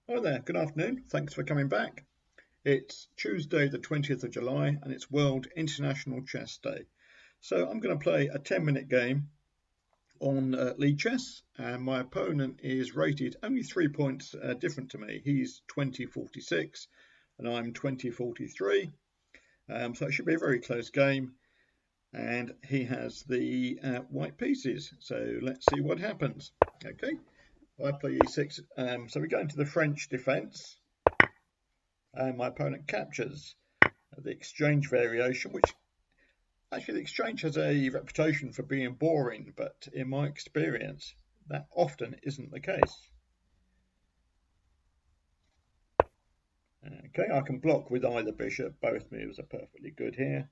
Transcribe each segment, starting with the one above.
Hi there, good afternoon. Thanks for coming back. It's Tuesday, the 20th of July, and it's World International Chess Day. So I'm going to play a 10-minute game on league chess, and my opponent is rated only 3 points different to me. He's 2046, and I'm 2043. So it should be a very close game, and he has the white pieces. So let's see what happens. Okay, I play e6. So we go into the French defense. And my opponent captures the exchange variation, which actually the exchange has a reputation for being boring, but in my experience, that often isn't the case. Okay, I can block with either bishop. Both moves are perfectly good here,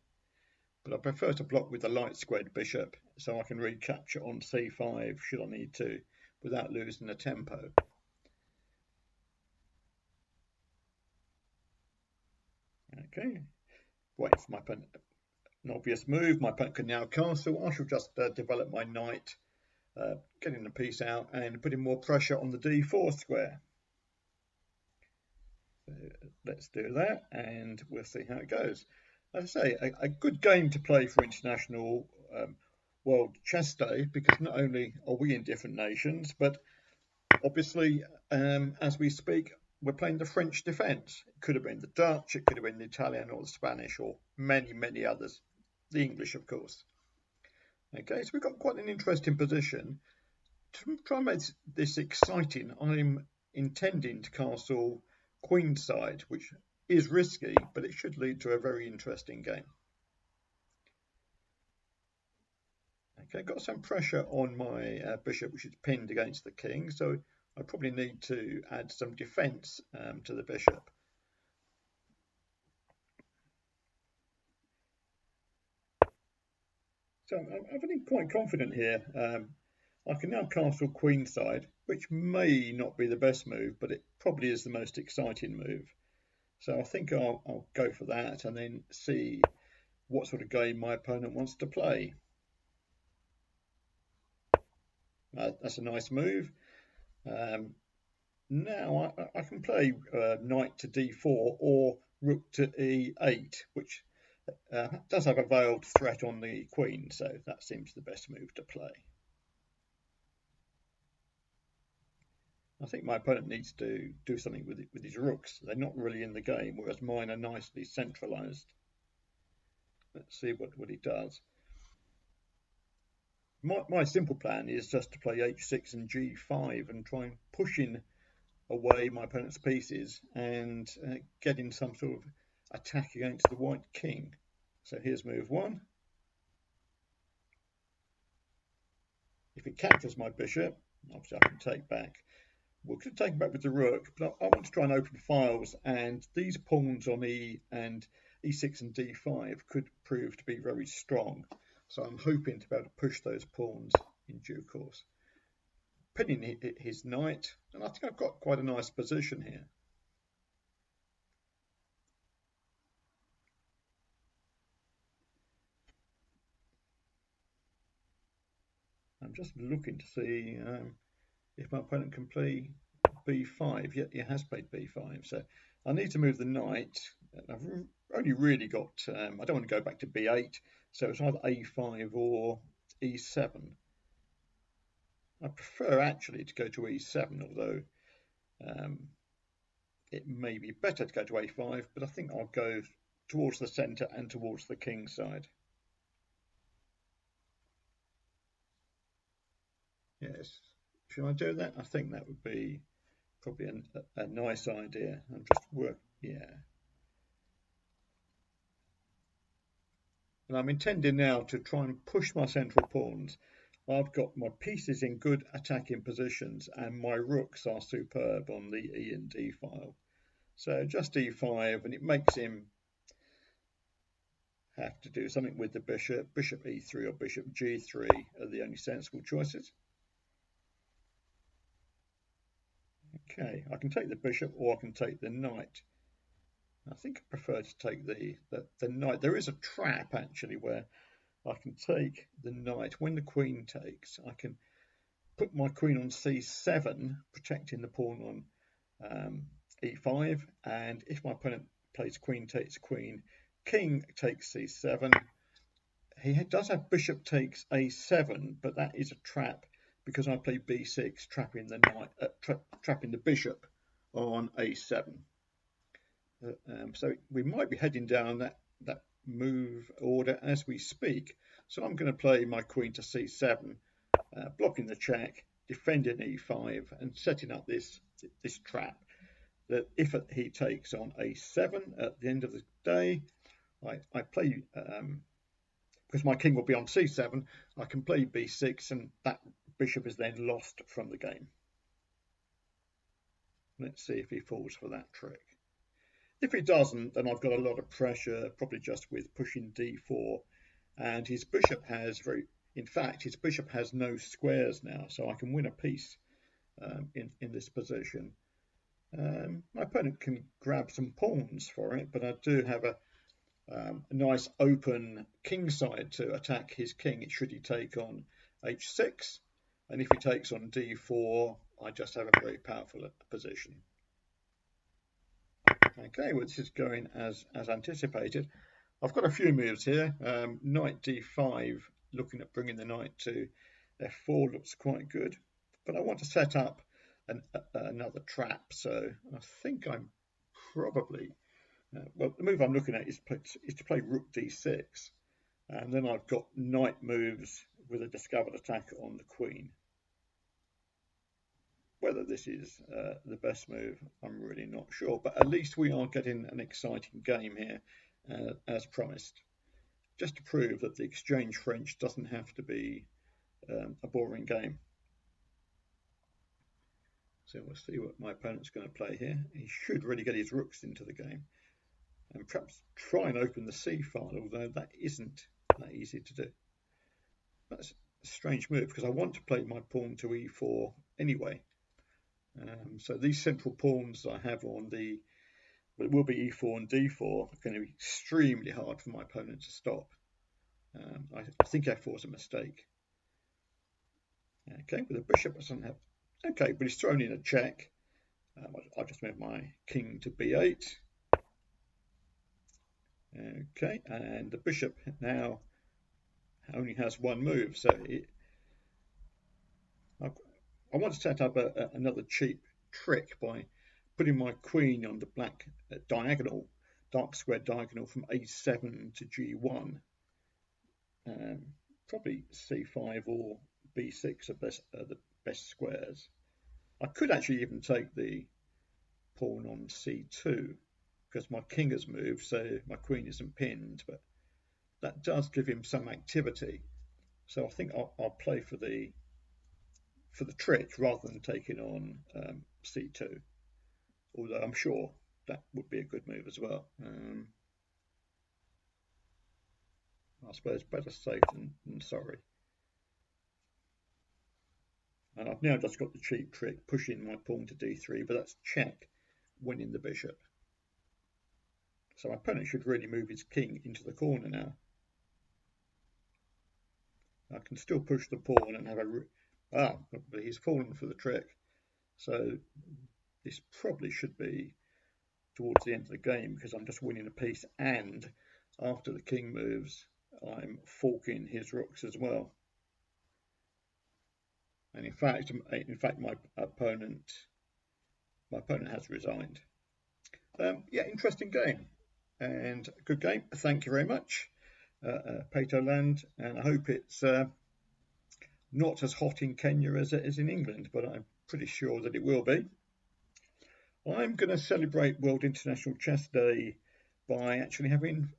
but I prefer to block with the light squared bishop so I can recapture on c5 should I need to without losing the tempo. Okay, wait for my opponent. An obvious move. My opponent can now castle. I shall just develop my knight, getting the piece out and putting more pressure on the d4 square. So let's do that and we'll see how it goes. As I say, a good game to play for International World Chess Day, because not only are we in different nations, but obviously as we speak, we're playing the French defence. It could have been the Dutch, it could have been the Italian or the Spanish or many, many others. The English, of course. Okay, so we've got quite an interesting position. To try and make this exciting, I'm intending to castle queenside, which is risky, but it should lead to a very interesting game. Okay, got some pressure on my bishop, which is pinned against the king, so I probably need to add some defence to the bishop. So I'm feeling quite confident here. I can now castle queenside, which may not be the best move, but it probably is the most exciting move. So I think I'll go for that and then see what sort of game my opponent wants to play. That's a nice move. Now I can play knight to d4 or rook to e8, which does have a veiled threat on the queen, so that seems the best move to play. I think my opponent needs to do something with his rooks. They're not really in the game, whereas mine are nicely centralised. Let's see what he does. My simple plan is just to play h6 and g5 and try and push in away my opponent's pieces and getting some sort of attack against the white king. So here's move one. If it captures my bishop, obviously I can take back. We could take back with the rook, but I want to try and open files, and these pawns on e and e6 and d5 could prove to be very strong. So I'm hoping to be able to push those pawns in due course. Pinning his knight, and I think I've got quite a nice position here. I'm just looking to see if my opponent can play b5. Yet he has played b5, so I need to move the knight. I've only really got, I don't want to go back to b8, so it's either a5 or e7. I prefer actually to go to e7, although it may be better to go to a5, but I think I'll go towards the centre and towards the king side. Yes, should I do that? I think that would be probably a nice idea. I'm just yeah. And I'm intending now to try and push my central pawns. I've got my pieces in good attacking positions and my rooks are superb on the E and D file. So just e5, and it makes him have to do something with the bishop. Bishop e3 or bishop g3 are the only sensible choices. Okay, I can take the bishop or I can take the knight. I think I prefer to take the knight. There is a trap actually where I can take the knight. When the queen takes, I can put my queen on c7, protecting the pawn on e5, and if my opponent plays queen takes queen, king takes c7. He does have bishop takes a7, but that is a trap because I play b6, trapping the knight, trapping the bishop on a7. So we might be heading down that move order as we speak. So I'm going to play my queen to c7, blocking the check, defending e5, and setting up this trap that if he takes on a7 at the end of the day, I play, because my king will be on c7, I can play b6, and that bishop is then lost from the game. Let's see if he falls for that trick. If he doesn't, then I've got a lot of pressure, probably just with pushing d4, and his bishop has his bishop has no squares now, so I can win a piece in this position. My opponent can grab some pawns for it, but I do have a nice open king side to attack his king should he take on h6, and if he takes on d4, I just have a very powerful position. Okay, well, this is going as anticipated. I've got a few moves here. Knight d5, looking at bringing the knight to f4 looks quite good, but I want to set up another trap, so I think I'm probably well, the move I'm looking at is to play rook d6, and then I've got knight moves with a discovered attack on the queen. Whether this is the best move, I'm really not sure, but at least we are getting an exciting game here, as promised, just to prove that the exchange French doesn't have to be a boring game. So we'll see what my opponent's going to play here. He should really get his rooks into the game, and perhaps try and open the c file, although that isn't that easy to do. That's a strange move because I want to play my pawn to e4 anyway. So these central pawns I have on it will be e4 and d4, are going to be extremely hard for my opponent to stop. I think f4 is a mistake. Okay, but the bishop doesn't have. Okay, but he's thrown in a check. I've just moved my king to b8. Okay, and the bishop now only has one move, so I want to set up another cheap trick by putting my queen on the black diagonal, dark square diagonal from a7 to g1. Probably c5 or b6 are the best squares. I could actually even take the pawn on c2 because my king has moved, so my queen isn't pinned, but that does give him some activity. So I think I'll play for the trick rather than taking on c2, although I'm sure that would be a good move as well. I suppose better safe than sorry. And I've now just got the cheap trick, pushing my pawn to d3, but that's check, winning the bishop. So my opponent should really move his king into the corner now. I can still push the pawn and have but he's fallen for the trick. So this probably should be towards the end of the game because I'm just winning a piece, and after the king moves, I'm forking his rooks as well. And in fact, my opponent has resigned. Yeah, interesting game and good game. Thank you very much, Patoland, and I hope it's not as hot in Kenya as it is in England, but I'm pretty sure that it will be. I'm going to celebrate World International Chess Day by actually having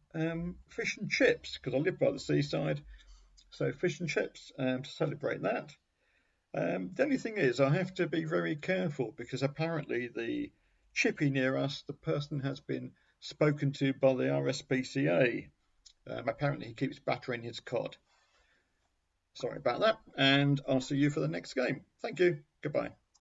fish and chips because I live by the seaside, so fish and chips to celebrate that. The only thing is I have to be very careful because apparently the chippy near us, the person has been spoken to by the RSPCA. Apparently he keeps battering his cod. Sorry about that, and I'll see you for the next game. Thank you. Goodbye.